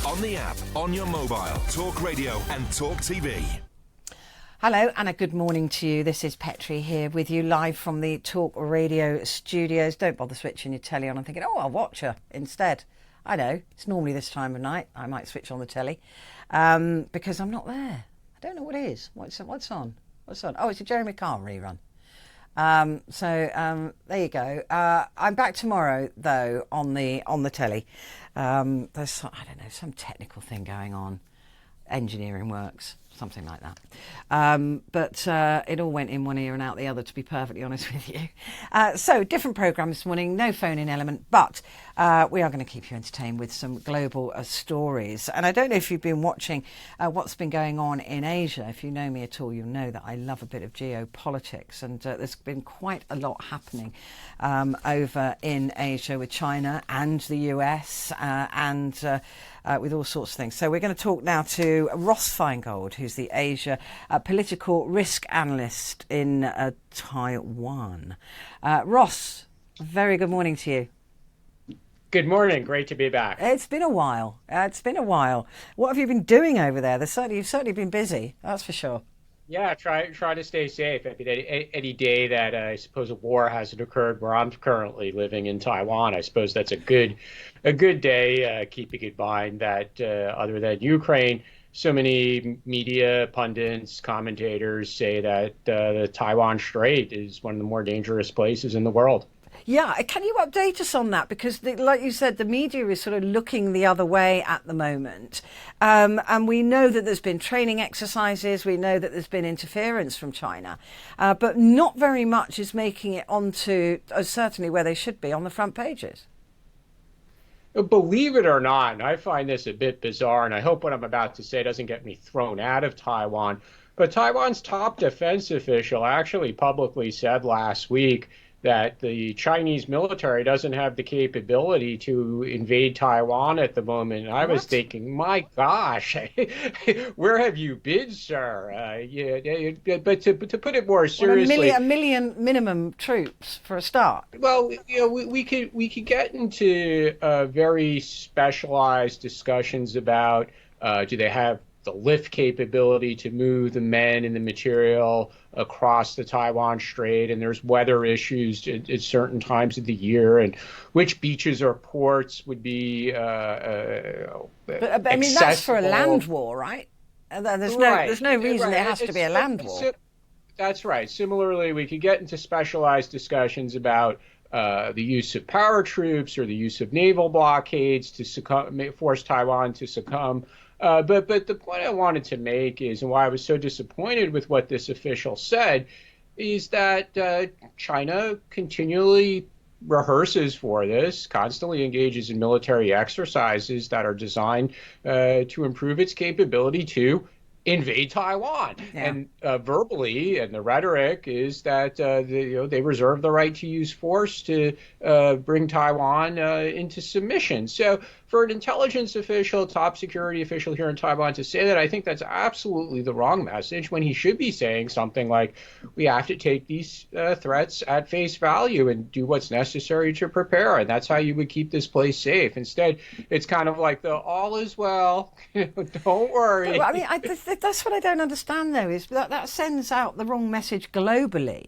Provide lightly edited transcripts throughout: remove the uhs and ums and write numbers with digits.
on the app, on your mobile, Talk Radio and Talk TV. Hello and a good morning to you. This is Petri here with you live from the Talk Radio studios. Don't bother switching your telly on and thinking, oh, I'll watch her instead. I know, it's normally this time of night. I might switch on the telly because I'm not there. I don't know what it is. What's on? Oh, it's a Jeremy Kyle rerun. There you go. I'm back tomorrow though on the telly. There's some technical thing going on, engineering works, something like that. But it all went in one ear and out the other, to be perfectly honest with you. So different programme this morning, no phone-in element, but we are going to keep you entertained with some global stories. And I don't know if you've been watching what's been going on in Asia. If you know me at all, you'll know that I love a bit of geopolitics. And there's been quite a lot happening over in Asia with China and the US and with all sorts of things. So we're going to talk now to Ross Feingold, who's the Asia political risk analyst in Taiwan. Ross, very good morning to you. Good morning. Great to be back. It's been a while. What have you been doing over there? You've certainly been busy, that's for sure. Yeah, try to stay safe. I mean, any day that I suppose a war hasn't occurred where I'm currently living in Taiwan, I suppose that's a good day. Keeping in mind that other than Ukraine, so many media pundits, commentators say that the Taiwan Strait is one of the more dangerous places in the world. Yeah, can you update us on that? Because, like you said, the media is sort of looking the other way at the moment. And we know that there's been training exercises. We know that there's been interference from China. But not very much is making it onto, certainly where they should be, on the front pages. Believe it or not, and I find this a bit bizarre, and I hope what I'm about to say doesn't get me thrown out of Taiwan, but Taiwan's top defense official actually publicly said last week that the Chinese military doesn't have the capability to invade Taiwan at the moment. And I was thinking, my gosh, where have you been, sir? But to put it more seriously, a million minimum troops for a start. Well, we could get into very specialized discussions about do they have the lift capability to move the men and the material across the Taiwan Strait, and there's weather issues at certain times of the year, and which beaches or ports would be but I mean, that's for a land war, right? There's no reason it has to be a land war. That's right. Similarly, we could get into specialized discussions about the use of paratroops or the use of naval blockades to force Taiwan to succumb. But the point I wanted to make is, and why I was so disappointed with what this official said, is that China continually rehearses for this, constantly engages in military exercises that are designed to improve its capability to invade Taiwan. Yeah. And verbally, and the rhetoric is that they reserve the right to use force to bring Taiwan into submission. So for an intelligence official, top security official here in Taiwan to say that, I think that's absolutely the wrong message, when he should be saying something like, we have to take these threats at face value and do what's necessary to prepare. And that's how you would keep this place safe. Instead, it's kind of like the all is well, don't worry. I mean, that's what I don't understand, though, is that sends out the wrong message globally.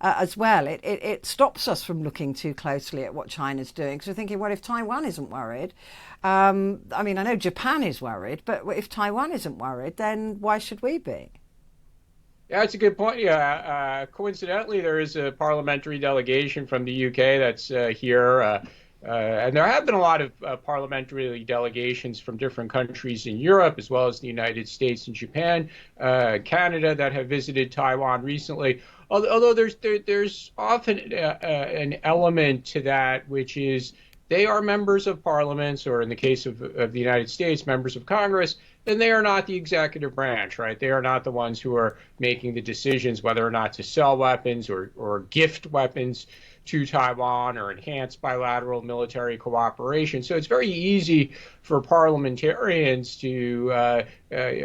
As well, it stops us from looking too closely at what China's doing, because we're thinking, well, if Taiwan isn't worried, I mean, I know Japan is worried, but if Taiwan isn't worried, then why should we be? Yeah, that's a good point. Yeah, coincidentally, there is a parliamentary delegation from the UK that's here, and there have been a lot of parliamentary delegations from different countries in Europe, as well as the United States and Japan, Canada, that have visited Taiwan recently. Although there's often an element to that, which is they are members of parliaments, or in the case of the United States, members of Congress, and they are not the executive branch, right? They are not the ones who are making the decisions whether or not to sell weapons or gift weapons to Taiwan or enhance bilateral military cooperation. So it's very easy for parliamentarians to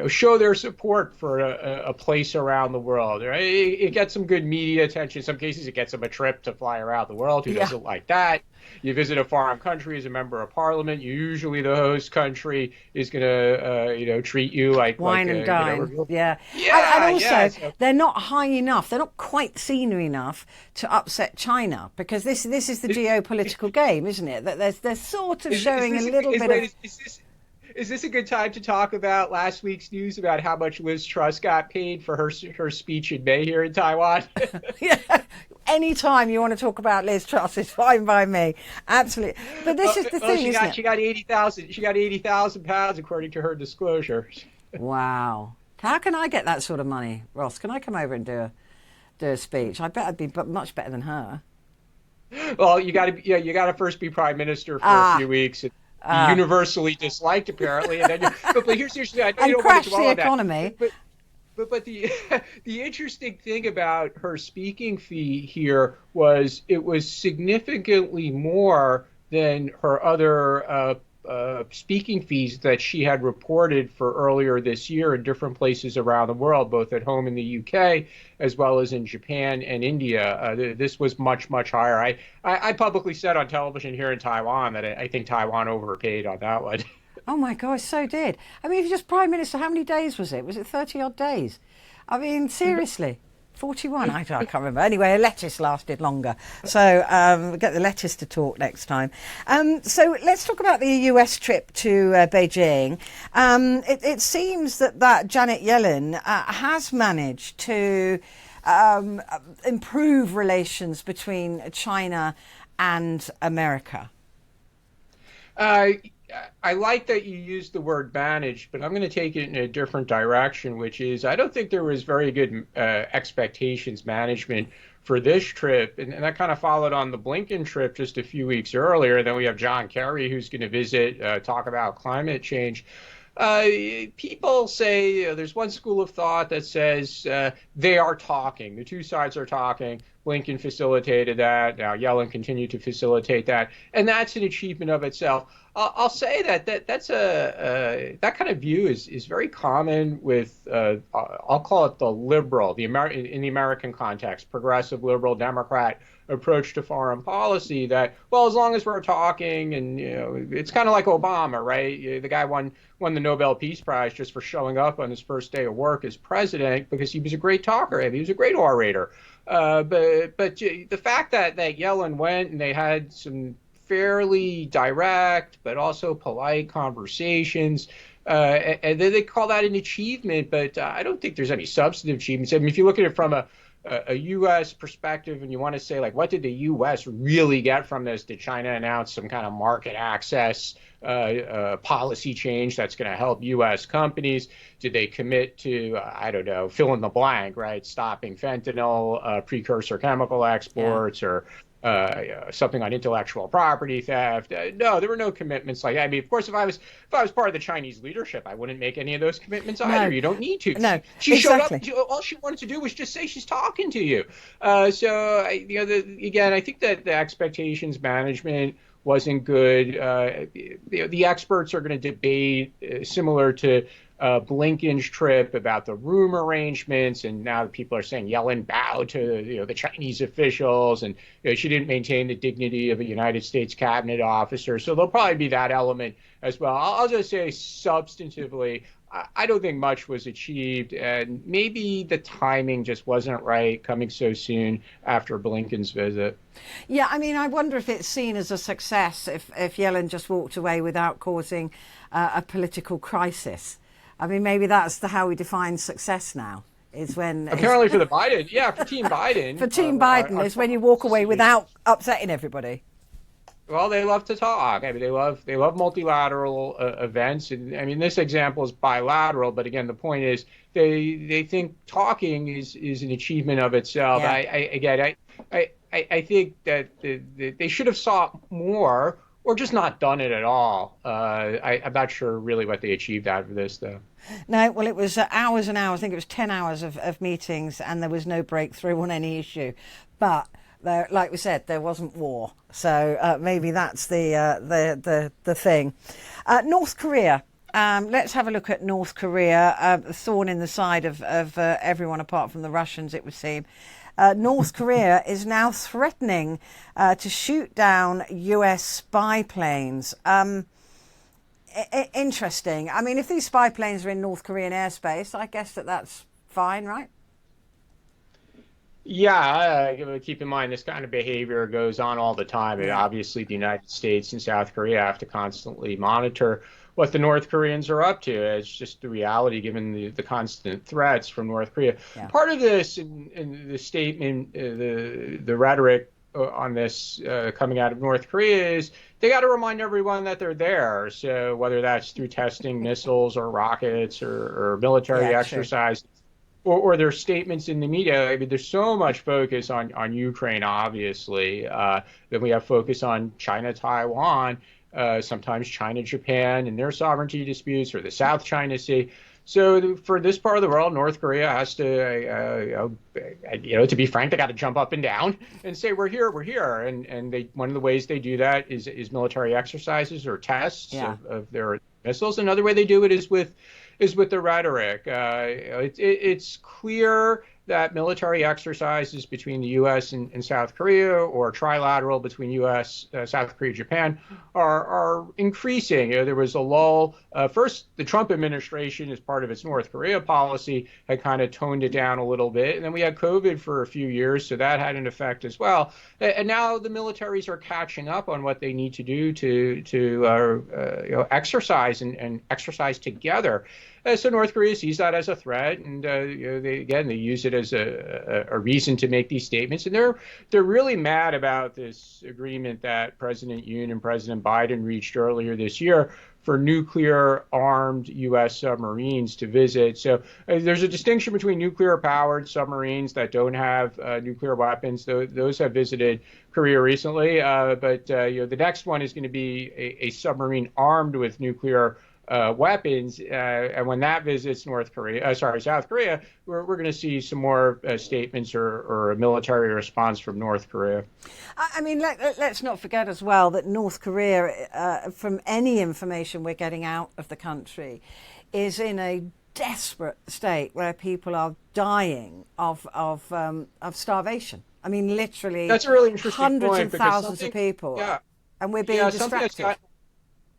show their support for a place around the world. Right? It gets some good media attention. In some cases, it gets them a trip to fly around the world. Who doesn't like that? You visit a foreign country as a member of parliament. Usually, the host country is going to, treat you like wine and dine. Yeah, and also, so they're not high enough. They're not quite senior enough to upset China, because this is the geopolitical game, isn't it? That they're sort of showing a little bit of. Is this a good time to talk about last week's news about how much Liz Truss got paid for her speech in May here in Taiwan? Yeah. Anytime you want to talk about Liz Truss is fine by me. Absolutely. But this is the thing, isn't it? She got 80,000. She got 80,000 pounds according to her disclosures. Wow. How can I get that sort of money, Ross? Can I come over and do a speech? I bet I'd be much better than her. Well, you got to first be prime minister for a few weeks. And universally disliked, apparently. And then but here's I know you don't want to dwell on that. Economy. But the interesting thing about her speaking fee here was it was significantly more than her other speaking fees that she had reported for earlier this year in different places around the world, both at home in the UK as well as in Japan and India. This was much, much higher. I publicly said on television here in Taiwan that I think Taiwan overpaid on that one. Oh my gosh, so did. I mean, if you're just Prime Minister, how many days was it? Was it 30 odd days? I mean, seriously. 41, I can't remember. Anyway, a lettuce lasted longer. So we'll get the lettuce to talk next time. So let's talk about the US trip to Beijing. It seems that Janet Yellen has managed to improve relations between China and America. I like that you used the word managed, but I'm going to take it in a different direction, which is I don't think there was very good expectations management for this trip. And that kind of followed on the Blinken trip just a few weeks earlier. Then we have John Kerry, who's going to visit, talk about climate change. People say there's one school of thought that says they are talking. The two sides are talking. Blinken facilitated that. Now Yellen continued to facilitate that, and that's an achievement of itself. I'll say that's that kind of view is very common with I'll call it the liberal, in the American context, progressive liberal Democrat approach to foreign policy. That, well, as long as we're talking, and it's kind of like Obama, right? The guy won the Nobel Peace Prize just for showing up on his first day of work as president because he was a great talker and he was a great orator. But the fact that Yellen went and they had some fairly direct but also polite conversations, and then they call that an achievement, but I don't think there's any substantive achievements. I mean, if you look at it from a U.S. perspective and you want to say, like, what did the U.S. really get from this? Did China announce some kind of market access policy change that's going to help U.S. companies? Did they commit to, I don't know, fill in the blank, right? Stopping fentanyl, precursor chemical exports, or something on intellectual property theft? No, there were no commitments like that. I mean, of course, if I was part of the Chinese leadership, I wouldn't make any of those commitments either. No. You don't need to. No, she exactly. showed up. All she wanted to do was just say she's talking to you. Again, I think that the expectations management wasn't good. The experts are going to debate similar to Blinken's trip about the room arrangements, and now people are saying Yellen bowed to the Chinese officials, and she didn't maintain the dignity of a United States cabinet officer. So there'll probably be that element as well. I'll just say substantively, I don't think much was achieved, and maybe the timing just wasn't right coming so soon after Blinken's visit. Yeah, I mean, I wonder if it's seen as a success if Yellen just walked away without causing a political crisis. I mean, maybe that's how we define success now. Is when apparently for Team Biden. For Team Biden is when you walk away without upsetting everybody. Well, they love to talk. I mean, they love multilateral events, and I mean, this example is bilateral. But again, the point is, they think talking is an achievement of itself. Yeah. I think that they should have sought more, or just not done it at all. I'm not sure really what they achieved out of this, though. No, well, it was hours and hours. I think it was 10 hours of meetings, and there was no breakthrough on any issue. But there, like we said, there wasn't war. So maybe that's the thing. North Korea. Let's have a look at North Korea, a thorn in the side of everyone apart from the Russians, it would seem. North Korea is now threatening to shoot down US spy planes. Interesting. I mean, if these spy planes are in North Korean airspace, I guess that's fine, right? Yeah, keep in mind this kind of behavior goes on all the time. And Yeah. obviously, the United States and South Korea have to constantly monitor what the North Koreans are up to. It's just the reality given the constant threats from North Korea. Yeah. Part of this in the statement, the rhetoric on this coming out of North Korea is they got to remind everyone that they're there. So whether that's through testing missiles or rockets or military exercises. Or their statements in the media. I mean, there's so much focus on Ukraine, obviously. Then we have focus on China-Taiwan, sometimes China-Japan and their sovereignty disputes, or the South China Sea. So for this part of the world, North Korea has to, to be frank, they got to jump up and down and say, we're here, we're here. And one of the ways they do that is military exercises or tests of their missiles. Another way they do it is with the rhetoric. It's clear that military exercises between the U.S. and South Korea, or trilateral between U.S., South Korea, Japan, are increasing. There was a lull. First, the Trump administration, as part of its North Korea policy, had kind of toned it down a little bit. And then we had COVID for a few years, so that had an effect as well. And now the militaries are catching up on what they need to do to exercise and exercise together. So North Korea sees that as a threat, and they use it as a reason to make these statements. And they're really mad about this agreement that President Yoon and President Biden reached earlier this year for nuclear-armed U.S. submarines to visit. So there's a distinction between nuclear-powered submarines that don't have nuclear weapons. Those have visited Korea recently, but the next one is going to be a submarine armed with nuclear weapons, and when that visits South Korea, we're going to see some more statements or a military response from North Korea. I mean, let's not forget as well that North Korea, from any information we're getting out of the country, is in a desperate state where people are dying of starvation. I mean, literally, that's a really interesting hundreds point, of thousands of people, and we're being distracted.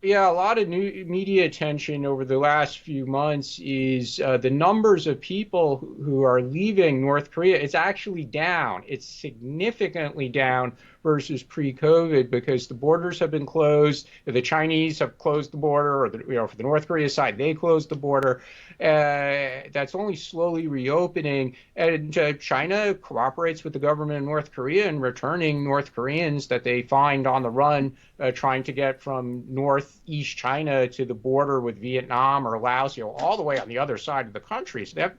A lot of new media attention over the last few months is the numbers of people who are leaving North Korea. It's actually down. It's significantly down versus pre-COVID because the borders have been closed. The Chinese have closed the border, or for the North Korea side, they closed the border. That's only slowly reopening. And China cooperates with the government of North Korea in returning North Koreans that they find on the run, trying to get from northeast China to the border with Vietnam or Laos, all the way on the other side of the country. So they have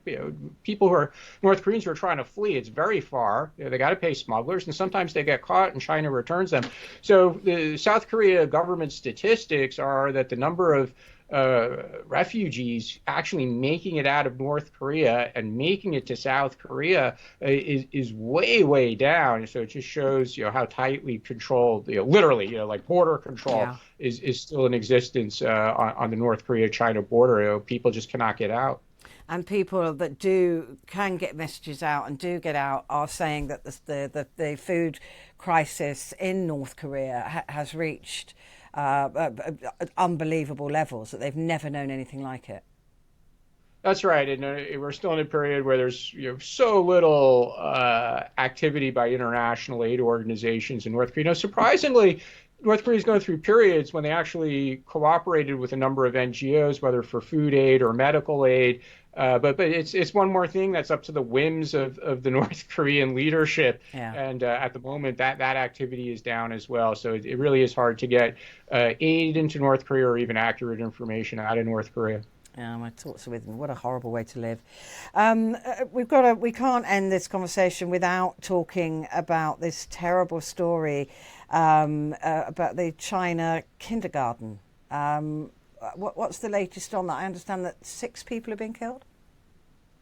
people who are North Koreans who are trying to flee. It's very far. They got to pay smugglers, and sometimes they get caught and China returns them. So the South Korea government statistics are that the number of refugees actually making it out of North Korea and making it to South Korea is way, way down. So it just shows, how tightly controlled, literally, like border control is still in existence on the North Korea-China border. People just cannot get out. And people that can get messages out and do get out are saying that the food crisis in North Korea has reached unbelievable levels, that they've never known anything like it. That's right, and we're still in a period where there's so little activity by international aid organizations in North Korea. Surprisingly, North Korea is going through periods when they actually cooperated with a number of NGOs, whether for food aid or medical aid. But it's one more thing that's up to the whims of the North Korean leadership. Yeah. And at the moment, that activity is down as well. So it really is hard to get aid into North Korea or even accurate information out of North Korea. Yeah, my thoughts are with them. What a horrible way to live. We can't end this conversation without talking about this terrible story about the China kindergarten. What's the latest on that? I understand that 6 people have been killed.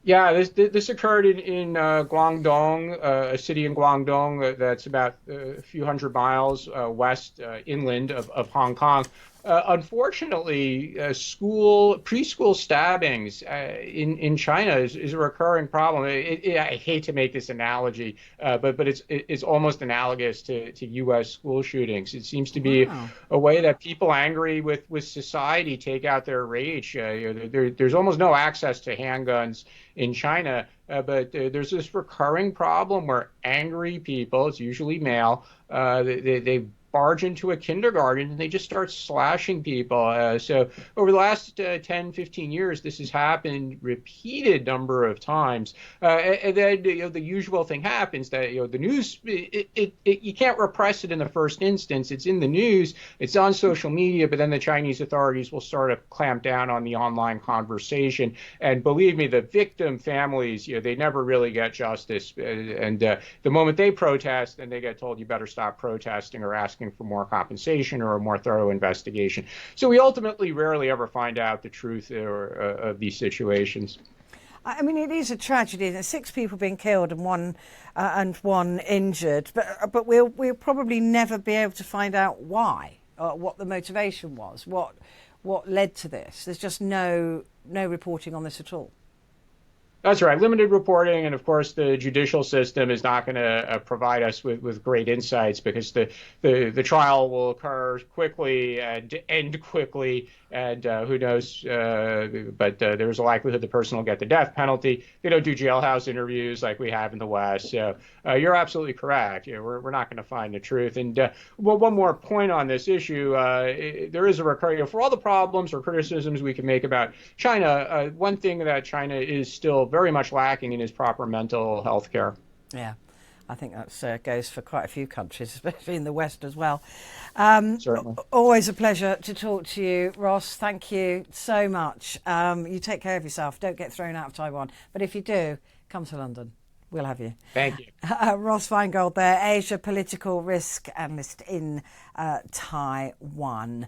Yeah, this occurred in Guangdong, a city in Guangdong that's about a few hundred miles west inland of Hong Kong. Unfortunately, preschool stabbings in China is a recurring problem. I hate to make this analogy, but it's almost analogous to U.S. school shootings. It seems to be Wow. a way that people angry with society take out their rage. There's almost no access to handguns in China, but there's this recurring problem where angry people, it's usually male, they barge into a kindergarten and they just start slashing people. So over the last 10, 15 years, this has happened repeated number of times. And then the usual thing happens that the news, you can't repress it in the first instance. It's in the news, it's on social media, but then the Chinese authorities will start to clamp down on the online conversation. And believe me, the victim families, they never really get justice. And the moment they protest, then they get told you better stop protesting or asking for more compensation or a more thorough investigation. So we ultimately rarely ever find out the truth of these situations. I mean, it is a tragedy. There's 6 people being killed and one injured, but we'll probably never be able to find out why, or what the motivation was, what led to this. There's just no reporting on this at all. That's right. Limited reporting. And of course, the judicial system is not going to provide us with great insights because the trial will occur quickly and end quickly. And who knows? But there's a likelihood the person will get the death penalty. They don't do jailhouse interviews like we have in the West. So you're absolutely correct. We're not going to find the truth. And well, one more point on this issue. There is a recurring, for all the problems or criticisms we can make about China, one thing that China is still very much lacking in is proper mental health care. Yeah, I think that goes for quite a few countries, especially in the West as well. Certainly. Always a pleasure to talk to you, Ross. Thank you so much. You take care of yourself. Don't get thrown out of Taiwan. But if you do, come to London. We'll have you. Thank you. Ross Feingold there, Asia political risk analyst in Taiwan.